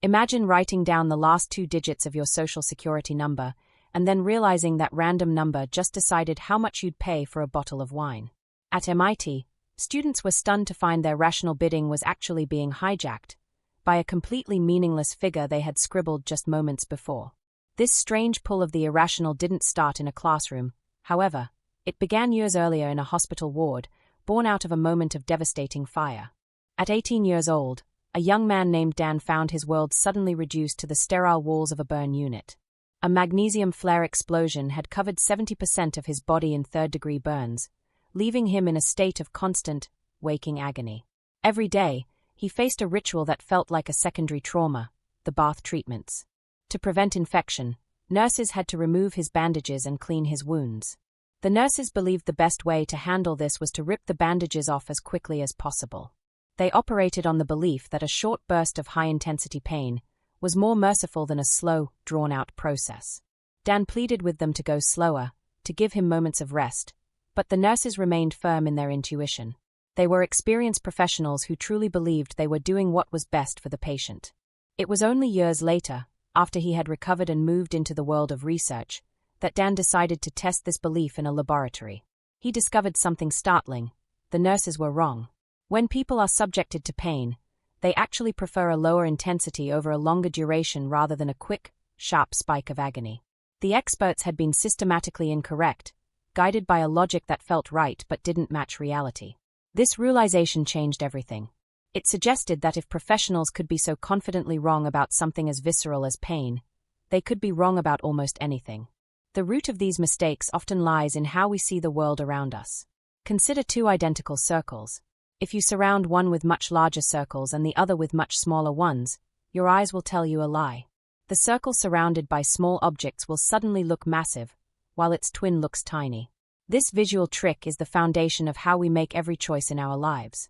Imagine writing down the last 2 digits of your social security number and then realizing that random number just decided how much you'd pay for a bottle of wine. At MIT, students were stunned to find their rational bidding was actually being hijacked by a completely meaningless figure they had scribbled just moments before. This strange pull of the irrational didn't start in a classroom, however. It began years earlier in a hospital ward, born out of a moment of devastating fire. At 18 years old, a young man named Dan found his world suddenly reduced to the sterile walls of a burn unit. A magnesium flare explosion had covered 70% of his body in third-degree burns, leaving him in a state of constant, waking agony. Every day, he faced a ritual that felt like a secondary trauma, the bath treatments. To prevent infection, nurses had to remove his bandages and clean his wounds. The nurses believed the best way to handle this was to rip the bandages off as quickly as possible. They operated on the belief that a short burst of high-intensity pain was more merciful than a slow, drawn-out process. Dan pleaded with them to go slower, to give him moments of rest, but the nurses remained firm in their intuition. They were experienced professionals who truly believed they were doing what was best for the patient. It was only years later, after he had recovered and moved into the world of research, that Dan decided to test this belief in a laboratory. He discovered something startling. The nurses were wrong. When people are subjected to pain, they actually prefer a lower intensity over a longer duration rather than a quick, sharp spike of agony. The experts had been systematically incorrect, guided by a logic that felt right but didn't match reality. This realization changed everything. It suggested that if professionals could be so confidently wrong about something as visceral as pain, they could be wrong about almost anything. The root of these mistakes often lies in how we see the world around us. Consider 2 identical circles. If you surround one with much larger circles and the other with much smaller ones, your eyes will tell you a lie. The circle surrounded by small objects will suddenly look massive, while its twin looks tiny. This visual trick is the foundation of how we make every choice in our lives.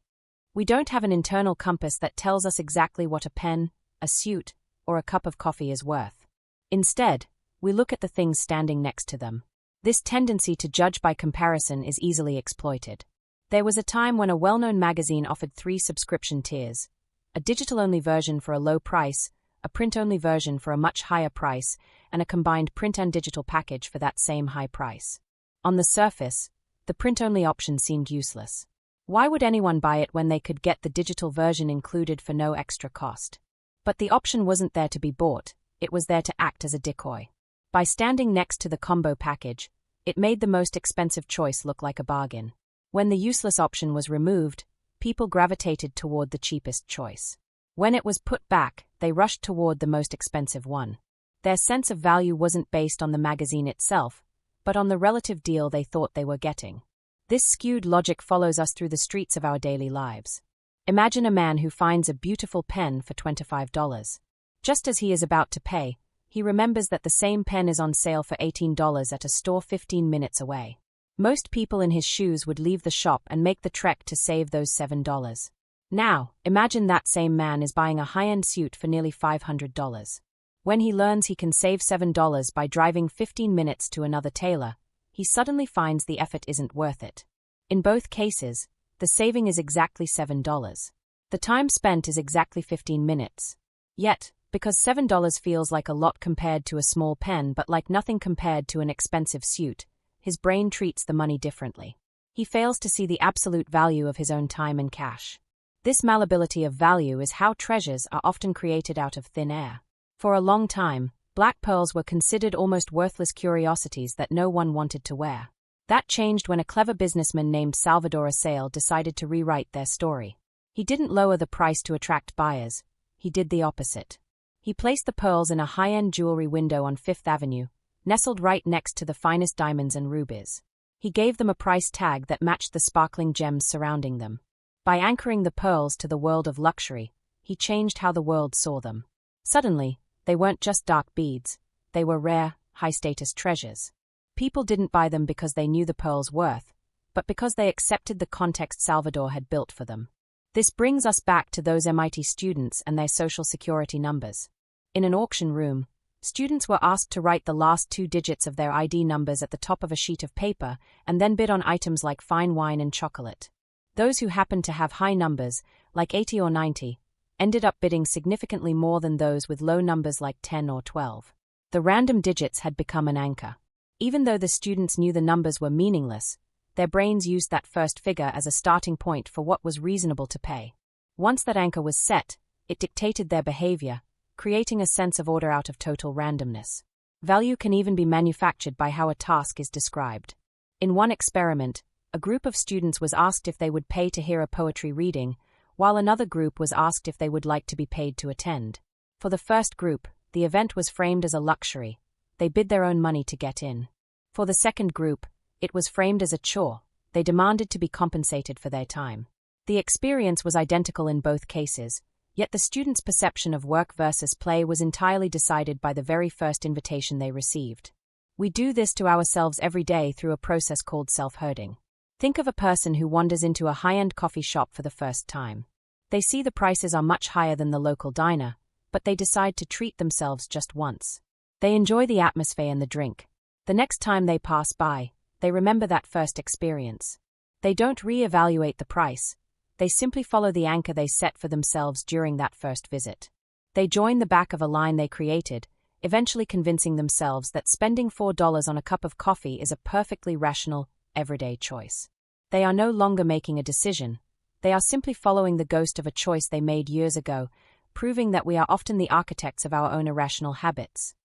We don't have an internal compass that tells us exactly what a pen, a suit, or a cup of coffee is worth. Instead, we look at the things standing next to them. This tendency to judge by comparison is easily exploited. There was a time when a well-known magazine offered 3 subscription tiers: a digital-only version for a low price, a print-only version for a much higher price, and a combined print and digital package for that same high price. On the surface, the print-only option seemed useless. Why would anyone buy it when they could get the digital version included for no extra cost? But the option wasn't there to be bought, it was there to act as a decoy. By standing next to the combo package, it made the most expensive choice look like a bargain. When the useless option was removed, people gravitated toward the cheapest choice. When it was put back, they rushed toward the most expensive one. Their sense of value wasn't based on the magazine itself, but on the relative deal they thought they were getting. This skewed logic follows us through the streets of our daily lives. Imagine a man who finds a beautiful pen for $25. Just as he is about to pay, he remembers that the same pen is on sale for $18 at a store 15 minutes away. Most people in his shoes would leave the shop and make the trek to save those $7. Now, imagine that same man is buying a high-end suit for nearly $500. When he learns he can save $7 by driving 15 minutes to another tailor, he suddenly finds the effort isn't worth it. In both cases, the saving is exactly $7. The time spent is exactly 15 minutes. Yet, because $7 feels like a lot compared to a small pen but like nothing compared to an expensive suit, his brain treats the money differently. He fails to see the absolute value of his own time and cash. This malleability of value is how treasures are often created out of thin air. For a long time, black pearls were considered almost worthless curiosities that no one wanted to wear. That changed when a clever businessman named Salvador Asale decided to rewrite their story. He didn't lower the price to attract buyers. He did the opposite. He placed the pearls in a high-end jewelry window on Fifth Avenue, nestled right next to the finest diamonds and rubies. He gave them a price tag that matched the sparkling gems surrounding them. By anchoring the pearls to the world of luxury, he changed how the world saw them. Suddenly, they weren't just dark beads, they were rare, high-status treasures. People didn't buy them because they knew the pearls' worth, but because they accepted the context Salvador had built for them. This brings us back to those MIT students and their social security numbers. In an auction room, students were asked to write the last 2 digits of their ID numbers at the top of a sheet of paper and then bid on items like fine wine and chocolate. Those who happened to have high numbers, like 80 or 90, ended up bidding significantly more than those with low numbers like 10 or 12. The random digits had become an anchor. Even though the students knew the numbers were meaningless, their brains used that first figure as a starting point for what was reasonable to pay. Once that anchor was set, it dictated their behavior, creating a sense of order out of total randomness. Value can even be manufactured by how a task is described. In one experiment, a group of students was asked if they would pay to hear a poetry reading, while another group was asked if they would like to be paid to attend. For the first group, the event was framed as a luxury. They bid their own money to get in. For the second group, it was framed as a chore. They demanded to be compensated for their time. The experience was identical in both cases, yet the students' perception of work versus play was entirely decided by the very first invitation they received. We do this to ourselves every day through a process called self-herding. Think of a person who wanders into a high-end coffee shop for the first time. They see the prices are much higher than the local diner, but they decide to treat themselves just once. They enjoy the atmosphere and the drink. The next time they pass by, they remember that first experience. They don't re-evaluate the price. They simply follow the anchor they set for themselves during that first visit. They join the back of a line they created, eventually convincing themselves that spending $4 on a cup of coffee is a perfectly rational, everyday choice. They are no longer making a decision. They are simply following the ghost of a choice they made years ago, proving that we are often the architects of our own irrational habits.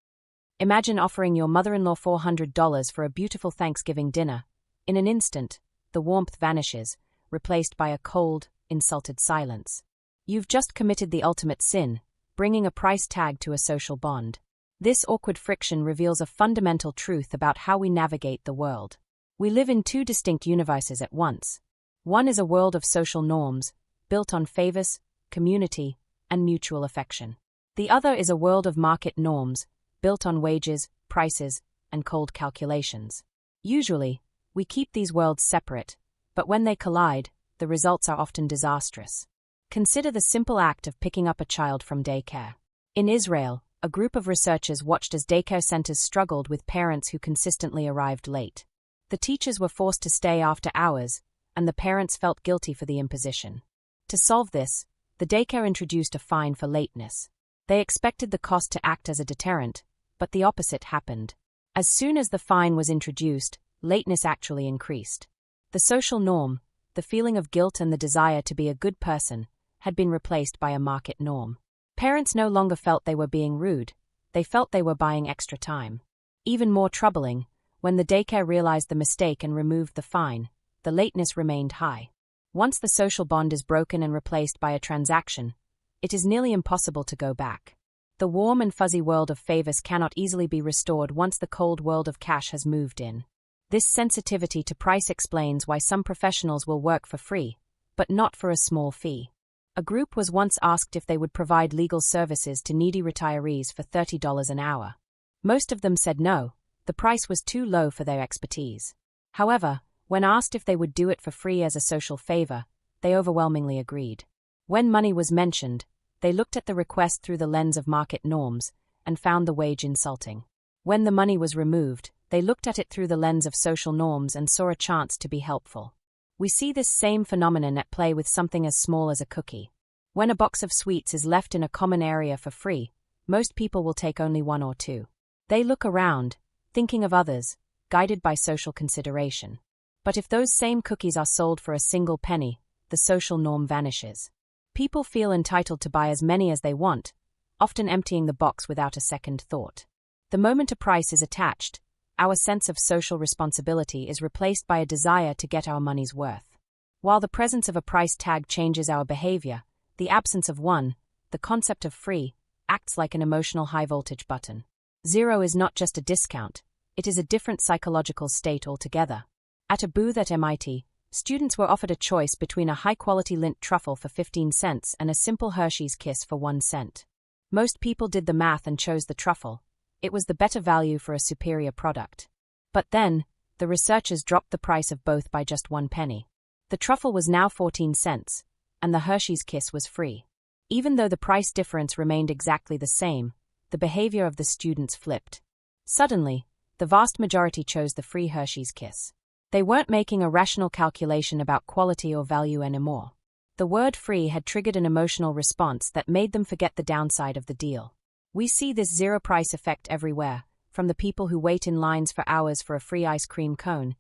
Imagine offering your mother-in-law $400 for a beautiful Thanksgiving dinner. In an instant, the warmth vanishes, replaced by a cold, insulted silence. You've just committed the ultimate sin, bringing a price tag to a social bond. This awkward friction reveals a fundamental truth about how we navigate the world. We live in two distinct universes at once. One is a world of social norms, built on favors, community, and mutual affection. The other is a world of market norms, built on wages, prices, and cold calculations. Usually, we keep these worlds separate, but when they collide, the results are often disastrous. Consider the simple act of picking up a child from daycare. In Israel, a group of researchers watched as daycare centers struggled with parents who consistently arrived late. The teachers were forced to stay after hours, and the parents felt guilty for the imposition. To solve this, the daycare introduced a fine for lateness. They expected the cost to act as a deterrent, but the opposite happened. As soon as the fine was introduced, lateness actually increased. The social norm, the feeling of guilt and the desire to be a good person, had been replaced by a market norm. Parents no longer felt they were being rude, they felt they were buying extra time. Even more troubling, when the daycare realized the mistake and removed the fine, the lateness remained high. Once the social bond is broken and replaced by a transaction, it is nearly impossible to go back. The warm and fuzzy world of favors cannot easily be restored once the cold world of cash has moved in. This sensitivity to price explains why some professionals will work for free, but not for a small fee. A group was once asked if they would provide legal services to needy retirees for $30 an hour. Most of them said no, the price was too low for their expertise. However, when asked if they would do it for free as a social favor, they overwhelmingly agreed. When money was mentioned, they looked at the request through the lens of market norms and found the wage insulting. When the money was removed, they looked at it through the lens of social norms and saw a chance to be helpful. We see this same phenomenon at play with something as small as a cookie. When a box of sweets is left in a common area for free, most people will take only one or two. They look around, thinking of others, guided by social consideration. But if those same cookies are sold for a single penny, the social norm vanishes. People feel entitled to buy as many as they want, often emptying the box without a second thought. The moment a price is attached, our sense of social responsibility is replaced by a desire to get our money's worth. While the presence of a price tag changes our behavior, the absence of one, the concept of free, acts like an emotional high-voltage button. Zero is not just a discount, it is a different psychological state altogether. At a booth at MIT, students were offered a choice between a high-quality Lindt truffle for 15 cents and a simple Hershey's Kiss for 1 cent. Most people did the math and chose the truffle. It was the better value for a superior product. But then, the researchers dropped the price of both by just 1 penny. The truffle was now 14 cents, and the Hershey's Kiss was free. Even though the price difference remained exactly the same, the behavior of the students flipped. Suddenly, the vast majority chose the free Hershey's Kiss. They weren't making a rational calculation about quality or value anymore. The word free had triggered an emotional response that made them forget the downside of the deal. We see this zero-price effect everywhere, from the people who wait in lines for hours for a free ice cream cone,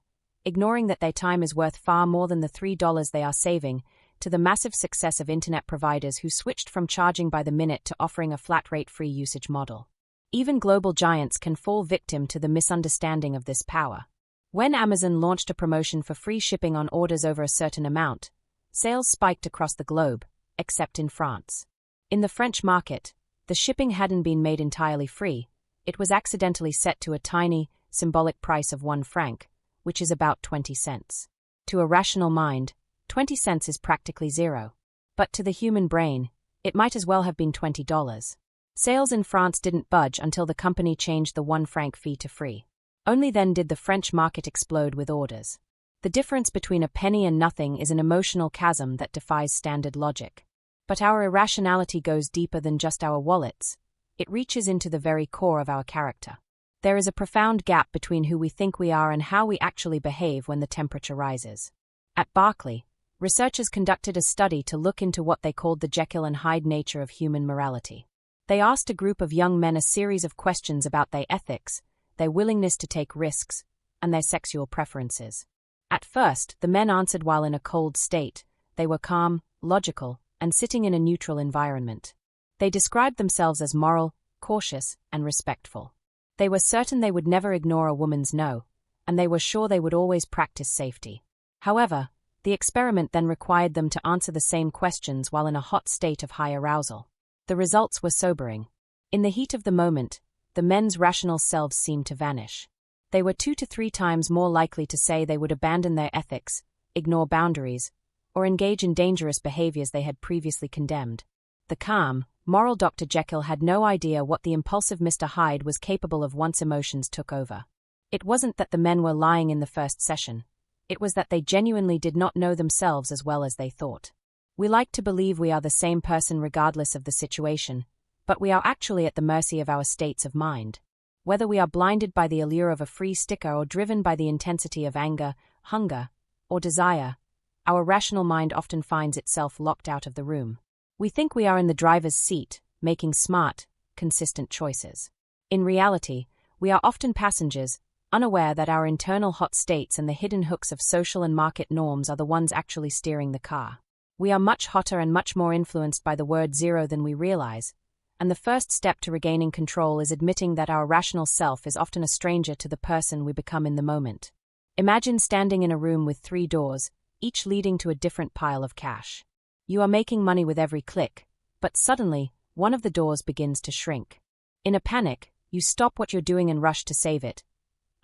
ignoring that their time is worth far more than the $3 they are saving, to the massive success of internet providers who switched from charging by the minute to offering a flat-rate free usage model. Even global giants can fall victim to the misunderstanding of this power. When Amazon launched a promotion for free shipping on orders over a certain amount, sales spiked across the globe, except in France. In the French market, the shipping hadn't been made entirely free. It was accidentally set to a tiny, symbolic price of 1 franc, which is about 20 cents. To a rational mind, 20 cents is practically zero. But to the human brain, it might as well have been $20. Sales in France didn't budge until the company changed the 1 franc fee to free. Only then did the French market explode with orders. The difference between a penny and nothing is an emotional chasm that defies standard logic. But our irrationality goes deeper than just our wallets. It reaches into the very core of our character. There is a profound gap between who we think we are and how we actually behave when the temperature rises. At Berkeley, researchers conducted a study to look into what they called the Jekyll and Hyde nature of human morality. They asked a group of young men a series of questions about their ethics, their willingness to take risks, and their sexual preferences. At first, the men answered while in a cold state. They were calm, logical, and sitting in a neutral environment. They described themselves as moral, cautious, and respectful. They were certain they would never ignore a woman's no, and they were sure they would always practice safety. However, the experiment then required them to answer the same questions while in a hot state of high arousal. The results were sobering. In the heat of the moment, the men's rational selves seemed to vanish. They were 2 to 3 times more likely to say they would abandon their ethics, ignore boundaries, or engage in dangerous behaviors they had previously condemned. The calm, moral Dr. Jekyll had no idea what the impulsive Mr. Hyde was capable of once emotions took over. It wasn't that the men were lying in the first session. It was that they genuinely did not know themselves as well as they thought. We like to believe we are the same person regardless of the situation, but we are actually at the mercy of our states of mind. Whether we are blinded by the allure of a free sticker or driven by the intensity of anger, hunger, or desire, our rational mind often finds itself locked out of the room. We think we are in the driver's seat, making smart, consistent choices. In reality, we are often passengers, unaware that our internal hot states and the hidden hooks of social and market norms are the ones actually steering the car. We are much hotter and much more influenced by the word zero than we realize, and the first step to regaining control is admitting that our rational self is often a stranger to the person we become in the moment. Imagine standing in a room with 3 doors, each leading to a different pile of cash. You are making money with every click, but suddenly, one of the doors begins to shrink. In a panic, you stop what you're doing and rush to save it,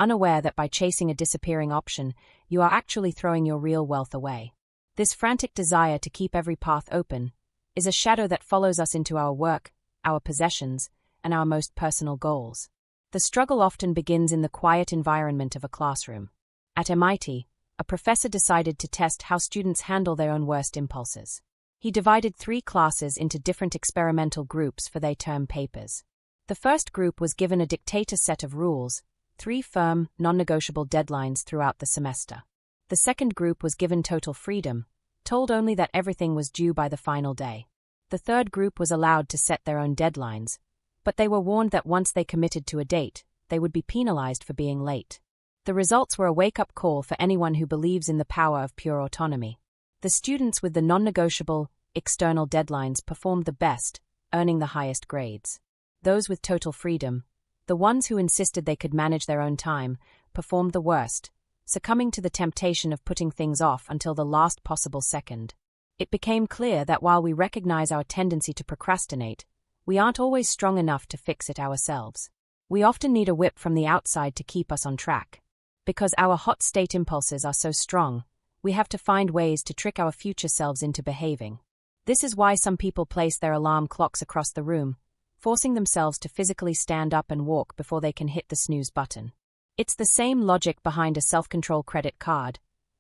unaware that by chasing a disappearing option, you are actually throwing your real wealth away. This frantic desire to keep every path open is a shadow that follows us into our work, our possessions, and our most personal goals. The struggle often begins in the quiet environment of a classroom. At MIT, a professor decided to test how students handle their own worst impulses. He divided 3 classes into different experimental groups for their term papers. The first group was given a dictator set of rules, 3 firm, non-negotiable deadlines throughout the semester. The second group was given total freedom, told only that everything was due by the final day. The third group was allowed to set their own deadlines, but they were warned that once they committed to a date, they would be penalized for being late. The results were a wake-up call for anyone who believes in the power of pure autonomy. The students with the non-negotiable, external deadlines performed the best, earning the highest grades. Those with total freedom, the ones who insisted they could manage their own time, performed the worst, succumbing to the temptation of putting things off until the last possible second. It became clear that while we recognize our tendency to procrastinate, we aren't always strong enough to fix it ourselves. We often need a whip from the outside to keep us on track. Because our hot state impulses are so strong, we have to find ways to trick our future selves into behaving. This is why some people place their alarm clocks across the room, forcing themselves to physically stand up and walk before they can hit the snooze button. It's the same logic behind a self-control credit card,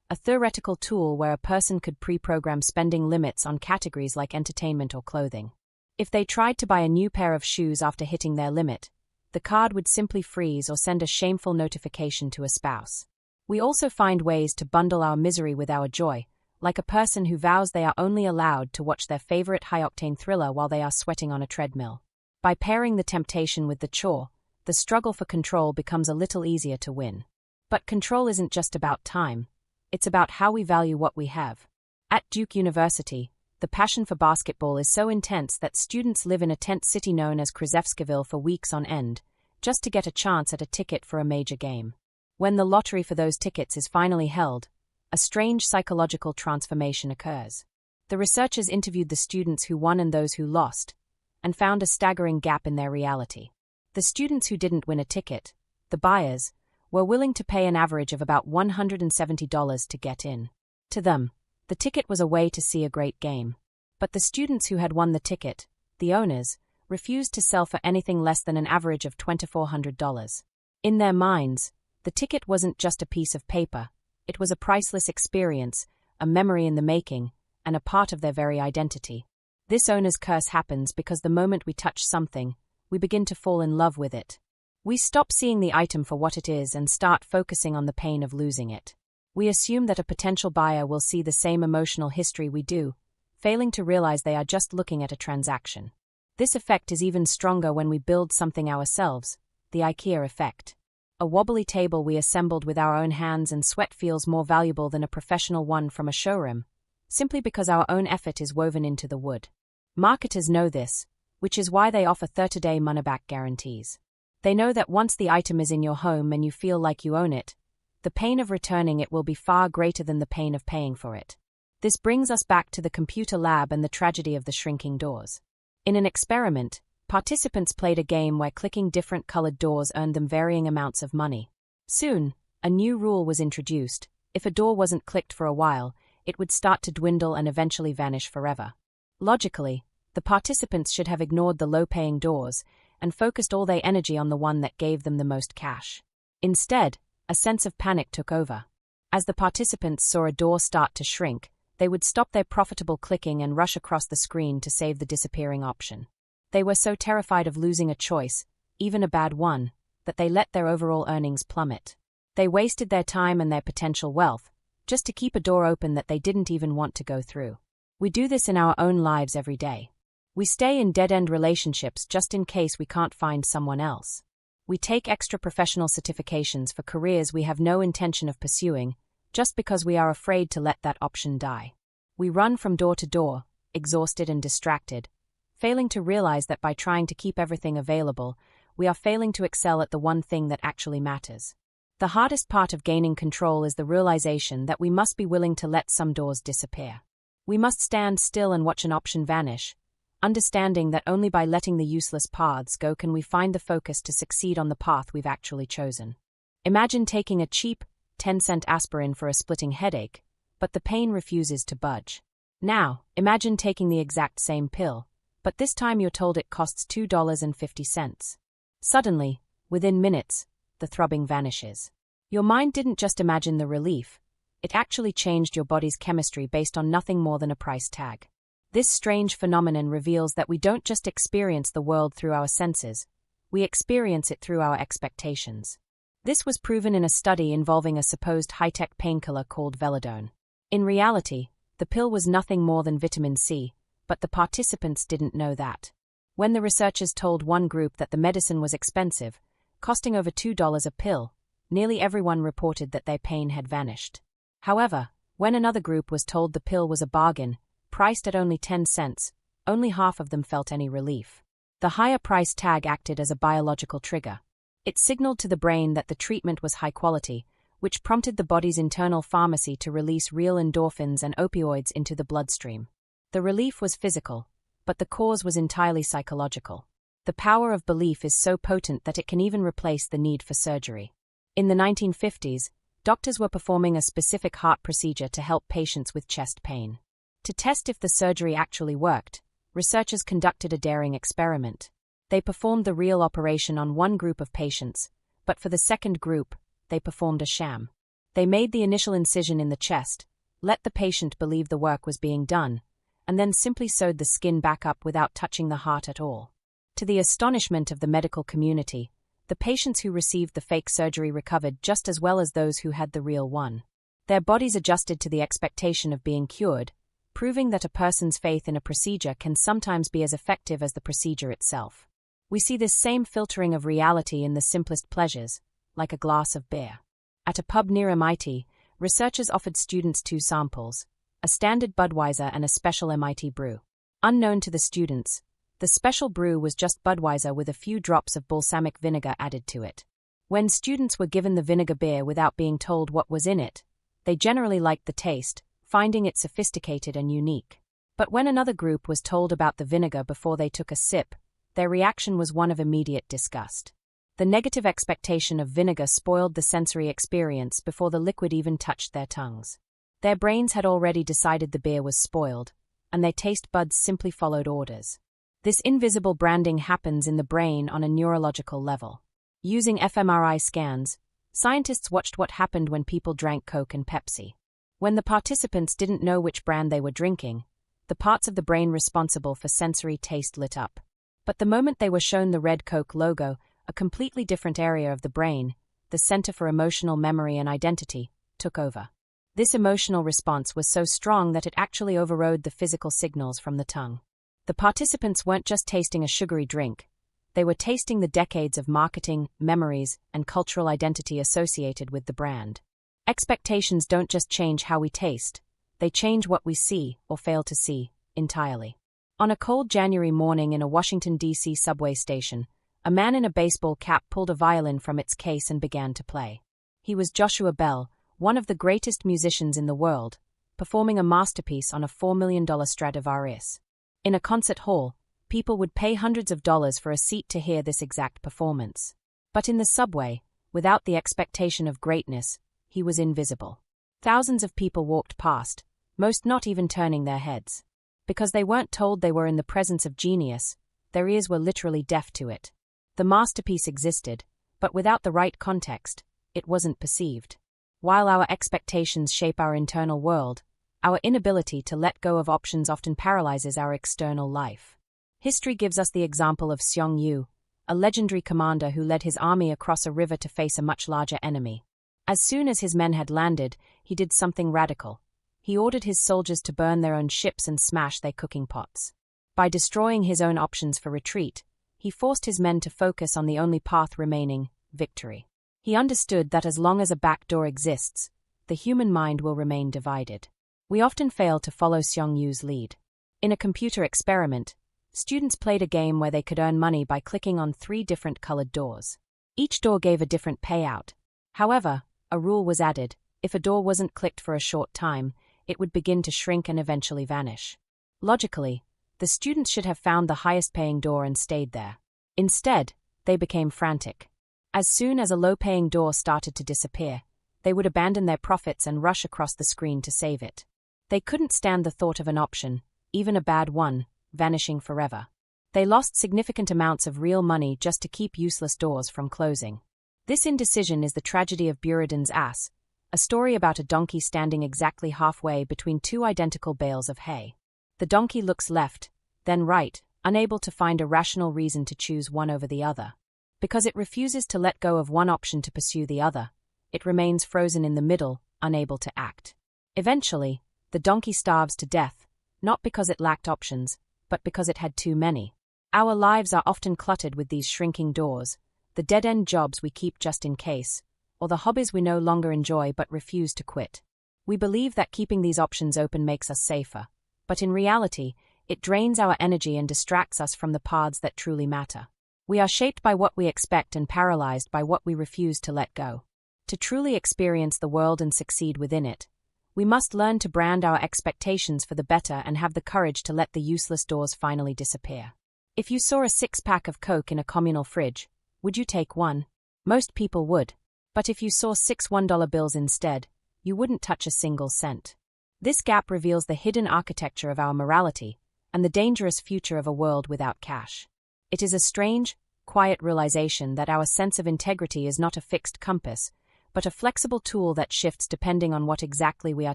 a theoretical tool where a person could pre-program spending limits on categories like entertainment or clothing. If they tried to buy a new pair of shoes after hitting their limit, the card would simply freeze or send a shameful notification to a spouse. We also find ways to bundle our misery with our joy, like a person who vows they are only allowed to watch their favorite high-octane thriller while they are sweating on a treadmill. By pairing the temptation with the chore, the struggle for control becomes a little easier to win. But control isn't just about time. It's about how we value what we have. At Duke University, the passion for basketball is so intense that students live in a tent city known as Krzyzewskiville for weeks on end, just to get a chance at a ticket for a major game. When the lottery for those tickets is finally held, a strange psychological transformation occurs. The researchers interviewed the students who won and those who lost, and found a staggering gap in their reality. The students who didn't win a ticket, the buyers, were willing to pay an average of about $170 to get in. To them, the ticket was a way to see a great game. But the students who had won the ticket, the owners, refused to sell for anything less than an average of $2,400. In their minds, the ticket wasn't just a piece of paper, it was a priceless experience, a memory in the making, and a part of their very identity. This owner's curse happens because the moment we touch something, we begin to fall in love with it. We stop seeing the item for what it is and start focusing on the pain of losing it. We assume that a potential buyer will see the same emotional history we do, failing to realize they are just looking at a transaction. This effect is even stronger when we build something ourselves, the IKEA effect. A wobbly table we assembled with our own hands and sweat feels more valuable than a professional one from a showroom, simply because our own effort is woven into the wood. Marketers know this, which is why they offer 30-day money-back guarantees. They know that once the item is in your home and you feel like you own it, the pain of returning it will be far greater than the pain of paying for it. This brings us back to the computer lab and the tragedy of the shrinking doors. In an experiment, participants played a game where clicking different colored doors earned them varying amounts of money. Soon, a new rule was introduced. If a door wasn't clicked for a while, it would start to dwindle and eventually vanish forever. Logically, the participants should have ignored the low-paying doors and focused all their energy on the one that gave them the most cash. Instead, a sense of panic took over. As the participants saw a door start to shrink, they would stop their profitable clicking and rush across the screen to save the disappearing option. They were so terrified of losing a choice, even a bad one, that they let their overall earnings plummet. They wasted their time and their potential wealth, just to keep a door open that they didn't even want to go through. We do this in our own lives every day. We stay in dead-end relationships just in case we can't find someone else. We take extra professional certifications for careers we have no intention of pursuing, just because we are afraid to let that option die. We run from door to door, exhausted and distracted, failing to realize that by trying to keep everything available, we are failing to excel at the one thing that actually matters. The hardest part of gaining control is the realization that we must be willing to let some doors disappear. We must stand still and watch an option vanish, understanding that only by letting the useless paths go can we find the focus to succeed on the path we've actually chosen. Imagine taking a cheap, 10-cent aspirin for a splitting headache, but the pain refuses to budge. Now, imagine taking the exact same pill, but this time you're told it costs $2.50. Suddenly, within minutes, the throbbing vanishes. Your mind didn't just imagine the relief, it actually changed your body's chemistry based on nothing more than a price tag. This strange phenomenon reveals that we don't just experience the world through our senses, we experience it through our expectations. This was proven in a study involving a supposed high-tech painkiller called Velodone. In reality, the pill was nothing more than vitamin C, but the participants didn't know that. When the researchers told one group that the medicine was expensive, costing over $2 a pill, nearly everyone reported that their pain had vanished. However, when another group was told the pill was a bargain, priced at only 10 cents, only half of them felt any relief. The higher price tag acted as a biological trigger. It signaled to the brain that the treatment was high quality, which prompted the body's internal pharmacy to release real endorphins and opioids into the bloodstream. The relief was physical, but the cause was entirely psychological. The power of belief is so potent that it can even replace the need for surgery. In the 1950s, doctors were performing a specific heart procedure to help patients with chest pain. To test if the surgery actually worked, researchers conducted a daring experiment. They performed the real operation on one group of patients, but for the second group, they performed a sham. They made the initial incision in the chest, let the patient believe the work was being done, and then simply sewed the skin back up without touching the heart at all. To the astonishment of the medical community, the patients who received the fake surgery recovered just as well as those who had the real one. Their bodies adjusted to the expectation of being cured, proving that a person's faith in a procedure can sometimes be as effective as the procedure itself. We see this same filtering of reality in the simplest pleasures, like a glass of beer. At a pub near MIT, researchers offered students 2 samples, a standard Budweiser and a special MIT brew. Unknown to the students, the special brew was just Budweiser with a few drops of balsamic vinegar added to it. When students were given the vinegar beer without being told what was in it, they generally liked the taste, finding it sophisticated and unique. But when another group was told about the vinegar before they took a sip, their reaction was one of immediate disgust. The negative expectation of vinegar spoiled the sensory experience before the liquid even touched their tongues. Their brains had already decided the beer was spoiled, and their taste buds simply followed orders. This invisible branding happens in the brain on a neurological level. Using fMRI scans, scientists watched what happened when people drank Coke and Pepsi. When the participants didn't know which brand they were drinking, the parts of the brain responsible for sensory taste lit up. But the moment they were shown the red Coke logo, a completely different area of the brain, the center for emotional memory and identity, took over. This emotional response was so strong that it actually overrode the physical signals from the tongue. The participants weren't just tasting a sugary drink. They were tasting the decades of marketing, memories, and cultural identity associated with the brand. Expectations don't just change how we taste, they change what we see, or fail to see, entirely. On a cold January morning in a Washington, D.C. subway station, a man in a baseball cap pulled a violin from its case and began to play. He was Joshua Bell, one of the greatest musicians in the world, performing a masterpiece on a $4 million Stradivarius. In a concert hall, people would pay hundreds of dollars for a seat to hear this exact performance. But in the subway, without the expectation of greatness, he was invisible. Thousands of people walked past, most not even turning their heads. Because they weren't told they were in the presence of genius, their ears were literally deaf to it. The masterpiece existed, but without the right context, it wasn't perceived. While our expectations shape our internal world, our inability to let go of options often paralyzes our external life. History gives us the example of Seong Yu, a legendary commander who led his army across a river to face a much larger enemy. As soon as his men had landed, he did something radical. He ordered his soldiers to burn their own ships and smash their cooking pots. By destroying his own options for retreat, he forced his men to focus on the only path remaining, victory. He understood that as long as a back door exists, the human mind will remain divided. We often fail to follow Seong Yu's lead. In a computer experiment, students played a game where they could earn money by clicking on 3 different colored doors. Each door gave a different payout. However, a rule was added: if a door wasn't clicked for a short time, it would begin to shrink and eventually vanish. Logically, the students should have found the highest-paying door and stayed there. Instead, they became frantic. As soon as a low-paying door started to disappear, they would abandon their profits and rush across the screen to save it. They couldn't stand the thought of an option, even a bad one, vanishing forever. They lost significant amounts of real money just to keep useless doors from closing. This indecision is the tragedy of Buridan's ass, a story about a donkey standing exactly halfway between 2 identical bales of hay. The donkey looks left, then right, unable to find a rational reason to choose one over the other. Because it refuses to let go of one option to pursue the other, it remains frozen in the middle, unable to act. Eventually, the donkey starves to death, not because it lacked options, but because it had too many. Our lives are often cluttered with these shrinking doors, the dead-end jobs we keep just in case, or the hobbies we no longer enjoy but refuse to quit. We believe that keeping these options open makes us safer, but in reality, it drains our energy and distracts us from the paths that truly matter. We are shaped by what we expect and paralyzed by what we refuse to let go. To truly experience the world and succeed within it, we must learn to brand our expectations for the better and have the courage to let the useless doors finally disappear. If you saw a 6-pack of Coke in a communal fridge, would you take one? Most people would. But if you saw 6 $1 bills instead, you wouldn't touch a single cent. This gap reveals the hidden architecture of our morality and the dangerous future of a world without cash. It is a strange, quiet realization that our sense of integrity is not a fixed compass, but a flexible tool that shifts depending on what exactly we are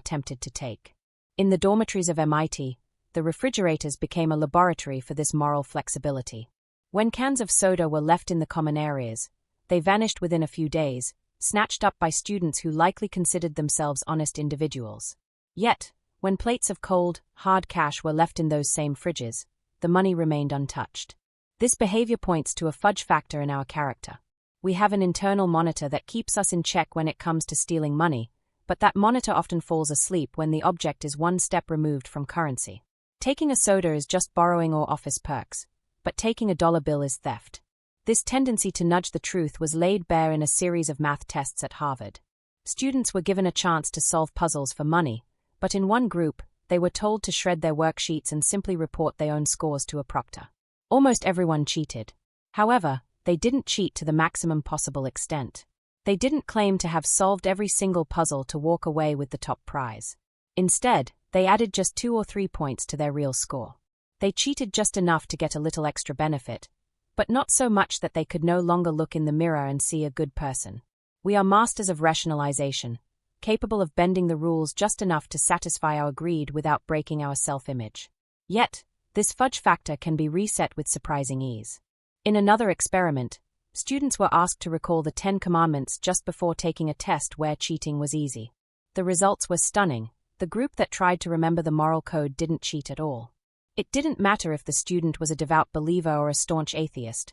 tempted to take. In the dormitories of MIT, the refrigerators became a laboratory for this moral flexibility. When cans of soda were left in the common areas, they vanished within a few days, snatched up by students who likely considered themselves honest individuals. Yet, when plates of cold, hard cash were left in those same fridges, the money remained untouched. This behavior points to a fudge factor in our character. We have an internal monitor that keeps us in check when it comes to stealing money, but that monitor often falls asleep when the object is one step removed from currency. Taking a soda is just borrowing or office perks, but taking a dollar bill is theft. This tendency to nudge the truth was laid bare in a series of math tests at Harvard. Students were given a chance to solve puzzles for money, but in one group, they were told to shred their worksheets and simply report their own scores to a proctor. Almost everyone cheated. However, they didn't cheat to the maximum possible extent. They didn't claim to have solved every single puzzle to walk away with the top prize. Instead, they added just 2 or 3 points to their real score. They cheated just enough to get a little extra benefit, but not so much that they could no longer look in the mirror and see a good person. We are masters of rationalization, capable of bending the rules just enough to satisfy our greed without breaking our self-image. Yet, this fudge factor can be reset with surprising ease. In another experiment, students were asked to recall the 10 Commandments just before taking a test where cheating was easy. The results were stunning. The group that tried to remember the moral code didn't cheat at all. It didn't matter if the student was a devout believer or a staunch atheist.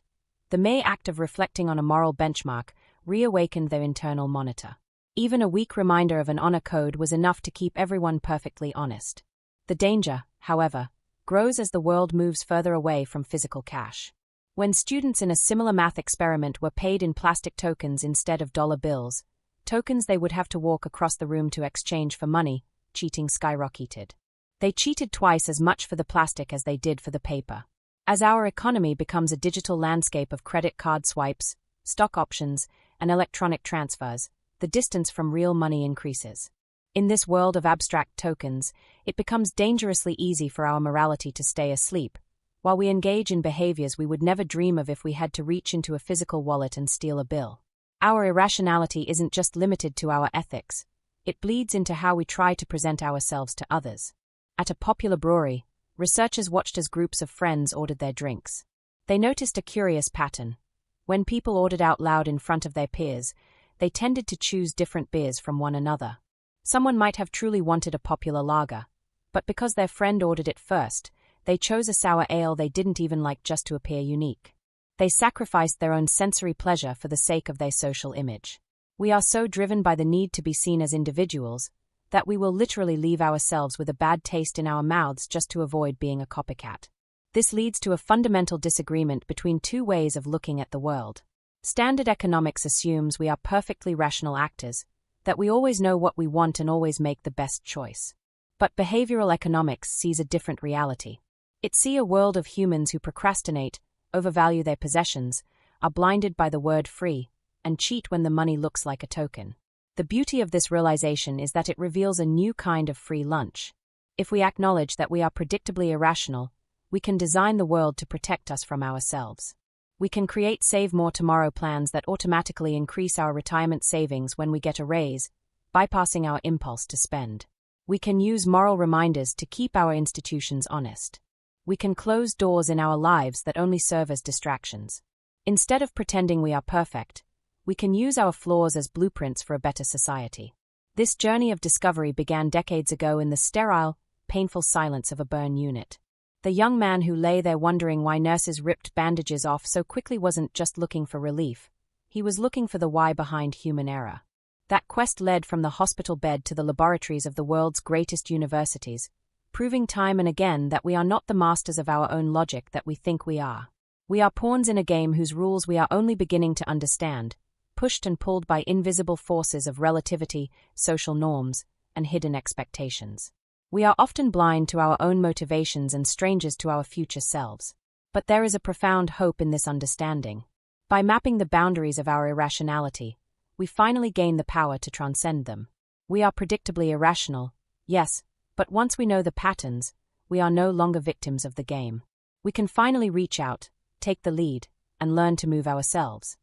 The mere act of reflecting on a moral benchmark reawakened their internal monitor. Even a weak reminder of an honor code was enough to keep everyone perfectly honest. The danger, however, grows as the world moves further away from physical cash. When students in a similar math experiment were paid in plastic tokens instead of dollar bills, tokens they would have to walk across the room to exchange for money, cheating skyrocketed. They cheated twice as much for the plastic as they did for the paper. As our economy becomes a digital landscape of credit card swipes, stock options, and electronic transfers, the distance from real money increases. In this world of abstract tokens, it becomes dangerously easy for our morality to stay asleep, while we engage in behaviors we would never dream of if we had to reach into a physical wallet and steal a bill. Our irrationality isn't just limited to our ethics, it bleeds into how we try to present ourselves to others. At a popular brewery, researchers watched as groups of friends ordered their drinks. They noticed a curious pattern. When people ordered out loud in front of their peers, they tended to choose different beers from one another. Someone might have truly wanted a popular lager, but because their friend ordered it first, they chose a sour ale they didn't even like just to appear unique. They sacrificed their own sensory pleasure for the sake of their social image. We are so driven by the need to be seen as individuals that we will literally leave ourselves with a bad taste in our mouths just to avoid being a copycat. This leads to a fundamental disagreement between two ways of looking at the world. Standard economics assumes we are perfectly rational actors, that we always know what we want and always make the best choice. But behavioral economics sees a different reality. It sees a world of humans who procrastinate, overvalue their possessions, are blinded by the word free, and cheat when the money looks like a token. The beauty of this realization is that it reveals a new kind of free lunch. If we acknowledge that we are predictably irrational, we can design the world to protect us from ourselves. We can create Save More Tomorrow plans that automatically increase our retirement savings when we get a raise, bypassing our impulse to spend. We can use moral reminders to keep our institutions honest. We can close doors in our lives that only serve as distractions. Instead of pretending we are perfect, we can use our flaws as blueprints for a better society. This journey of discovery began decades ago in the sterile, painful silence of a burn unit. The young man who lay there wondering why nurses ripped bandages off so quickly wasn't just looking for relief. He was looking for the why behind human error. That quest led from the hospital bed to the laboratories of the world's greatest universities, proving time and again that we are not the masters of our own logic that we think we are. We are pawns in a game whose rules we are only beginning to understand, pushed and pulled by invisible forces of relativity, social norms, and hidden expectations. We are often blind to our own motivations and strangers to our future selves. But there is a profound hope in this understanding. By mapping the boundaries of our irrationality, we finally gain the power to transcend them. We are predictably irrational, yes, but once we know the patterns, we are no longer victims of the game. We can finally reach out, take the lead, and learn to move ourselves.